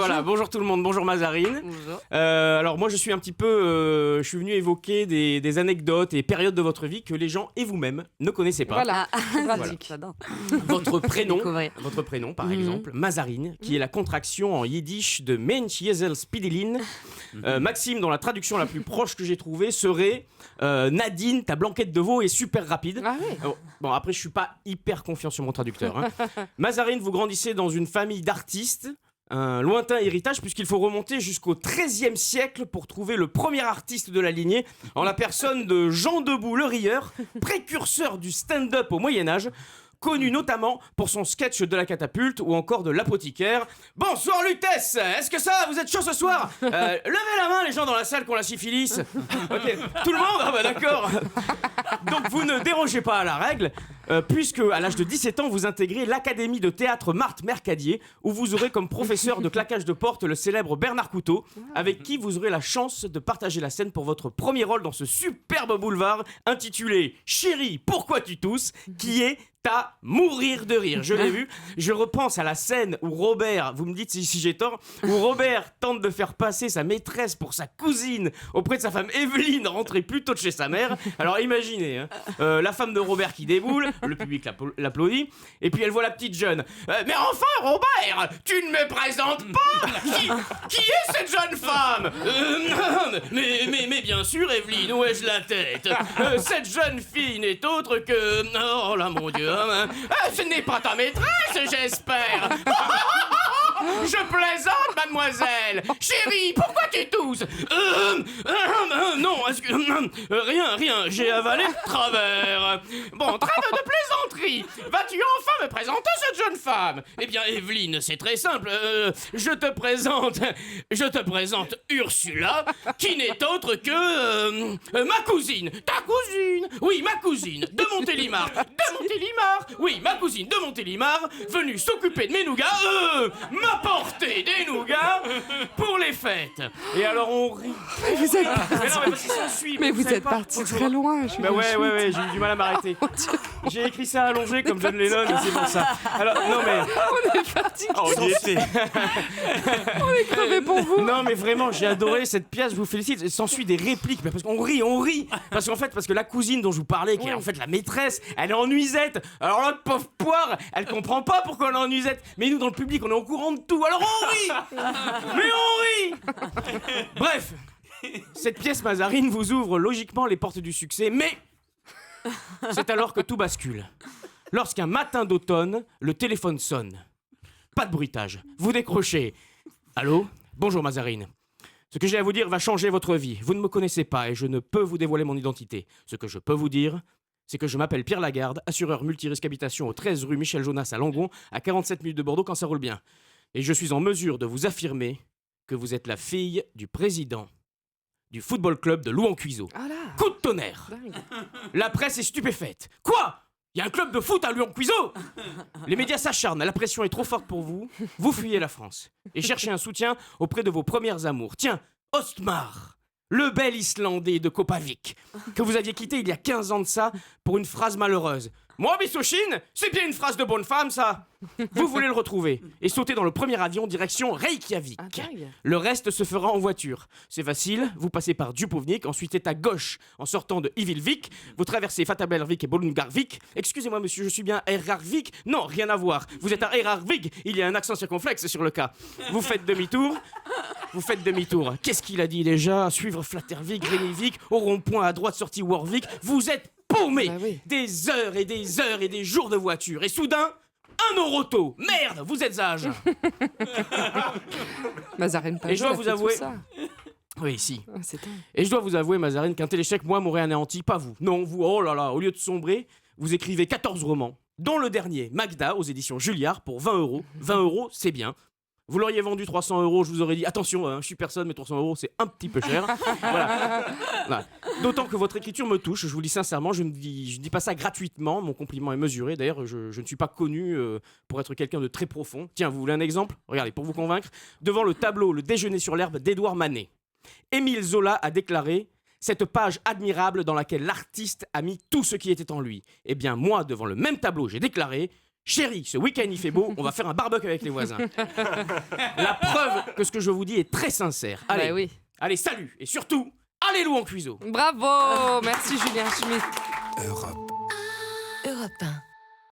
Voilà, bonjour tout le monde, bonjour Mazarine. Bonjour. Alors moi je suis un petit peu, je suis venu évoquer des anecdotes et périodes de votre vie que les gens et vous-même ne connaissez pas. Voilà, c'est Voilà. pratique. J'adore. Votre prénom, Découvrir. par Mhm. exemple, Mazarine, qui est la contraction en yiddish de Mensch Jezel Spidilin. Maxime, dont la traduction la plus proche que j'ai trouvée serait Nadine, ta blanquette de veau est super rapide. Ah oui. Bon, après, je suis pas hyper confiant sur mon traducteur. Hein. Mazarine, vous grandissez dans une famille d'artistes. Un lointain héritage, puisqu'il faut remonter jusqu'au XIIIe siècle pour trouver le premier artiste de la lignée, en la personne de Jean Debout le Rieur, précurseur du stand-up au Moyen-Âge, connu notamment pour son sketch de la catapulte ou encore de l'apothicaire. Bonsoir Lutèce, est-ce que ça va, vous êtes chaud ce soir Levez la main les gens dans la salle qui ont la syphilis. Ok, tout le monde. Ah bah d'accord. Donc vous ne dérogez pas à la règle, puisque à l'âge de 17 ans vous intégrez l'académie de théâtre Marthe Mercadier, où vous aurez comme professeur de claquage de porte le célèbre Bernard Couteau, avec qui vous aurez la chance de partager la scène pour votre premier rôle dans ce superbe boulevard intitulé Chérie, pourquoi tu tousses, qui est à mourir de rire. Je l'ai vu. Je repense à la scène où Robert, vous me dites si j'ai tort, où Robert tente de faire passer sa maîtresse pour sa cousine auprès de sa femme Evelyne, rentrée plus tôt de chez sa mère. Alors imaginez, hein, la femme de Robert qui déboule, le public l'applaudit, et puis elle voit la petite jeune. Mais enfin, Robert, tu ne me présentes pas. Qui est cette jeune femme mais bien sûr, Evelyne, où ai-je la tête cette jeune fille n'est autre que... Oh là, mon Dieu. Ce n'est pas ta maîtresse, j'espère. Je plaisante, mademoiselle. Chérie, pourquoi tu tousses Non, est-ce que... rien, j'ai avalé de travers. Bon, trêve de plaisanterie. Vas-tu enfin me présenter cette jeune femme? Eh bien, Evelyne, c'est très simple. Je te présente Ursula, qui n'est autre que... ma cousine. Ta cousine? Oui, ma cousine, de Montélimar. Oui, ma cousine de Montélimar, venue s'occuper de mes nougats, m'apporter des nougats pour les fêtes. Et alors on rit. Mais vous êtes parti. Mais non, mais parce que ça suit. Mais vous savez êtes pas. parti très loin. Bah ouais, j'ai eu du mal à m'arrêter. J'ai écrit ça allongé comme John Lennon, et c'est pour ça. Alors, non mais... On est fatigué. Oh, on y était. On est crevé pour vous. Non mais vraiment, j'ai adoré cette pièce, je vous félicite. Il s'ensuit des répliques, mais parce qu'on rit. Parce que la cousine dont je vous parlais, qui est en fait la maîtresse, elle est en nuisette. Alors l'autre pauvre poire, elle comprend pas pourquoi elle est en nuisette. Mais nous dans le public, on est au courant de tout. Alors on rit. Mais on rit. Bref, cette pièce Mazarine vous ouvre logiquement les portes du succès, mais c'est alors que tout bascule. Lorsqu'un matin d'automne, le téléphone sonne. Pas de bruitage. Vous décrochez. Allô ? Bonjour Mazarine. Ce que j'ai à vous dire va changer votre vie. Vous ne me connaissez pas et je ne peux vous dévoiler mon identité. Ce que je peux vous dire, c'est que je m'appelle Pierre Lagarde, assureur multirisque habitation au 13 rue Michel Jonas à Langon, à 47 minutes de Bordeaux quand ça roule bien. Et je suis en mesure de vous affirmer que vous êtes la fille du président du football club de Louan-Cuiseaux. Ah là. Coup de tonnerre. Dingue. La presse est stupéfaite. Quoi ? Il y a un club de foot à Louan-Cuiseaux ? Les médias s'acharnent, la pression est trop forte pour vous. Vous fuyez la France et cherchez un soutien auprès de vos premières amours. Tiens, Ostmar, le bel Islandais de Kopavik, que vous aviez quitté il y a 15 ans de ça pour une phrase malheureuse. Moi, Bissochine, c'est bien une phrase de bonne femme, ça. Vous voulez le retrouver et sauter dans le premier avion direction Reykjavik. Ah, dingue. Le reste se fera en voiture. C'est facile, vous passez par Djupovnik, ensuite c'est à gauche en sortant de Ivilvik, vous traversez Fatabelvik et Bolungarvik. Excusez-moi monsieur, je suis bien Erarvik? Non, rien à voir. Vous êtes à Erarvik, il y a un accent circonflexe sur le cas. Vous faites demi-tour. Qu'est-ce qu'il a dit déjà? Suivre Flattervik, Renivik, au rond-point à droite sortie Warvik. Vous êtes paumé. Bah oui. Des heures et des heures et des jours de voiture. Et soudain, un Oroto. Merde, vous êtes à Agen. Mazarine Et je dois a vous fait tout avouer- ça. Oui, si. Ah, c'est dingue. Et je dois vous avouer, Mazarine, qu'un téléchèque, moi, m'aurait anéanti, pas vous. Non, vous, oh là là, au lieu de sombrer, vous écrivez 14 romans, dont le dernier, Magda, aux éditions Julliard, pour 20 euros. 20 euros, c'est bien. Vous l'auriez vendu 300 euros, je vous aurais dit attention, hein, je suis personne, mais 300 euros c'est un petit peu cher. Voilà. D'autant que votre écriture me touche, je vous le dis sincèrement, je ne dis pas ça gratuitement, mon compliment est mesuré. D'ailleurs, je ne suis pas connu pour être quelqu'un de très profond. Tiens, vous voulez un exemple? Regardez, pour vous convaincre, devant le tableau Le déjeuner sur l'herbe d'Édouard Manet, Émile Zola a déclaré cette page admirable dans laquelle l'artiste a mis tout ce qui était en lui. Eh bien, moi, devant le même tableau, j'ai déclaré Chérie, ce week-end il fait beau, on va faire un barbecue avec les voisins. La preuve que ce que je vous dis est très sincère. Allez, Bah oui. allez, salut et surtout, allez loup en cuiseau. Bravo. Merci Julien Schmitt. Europe 1.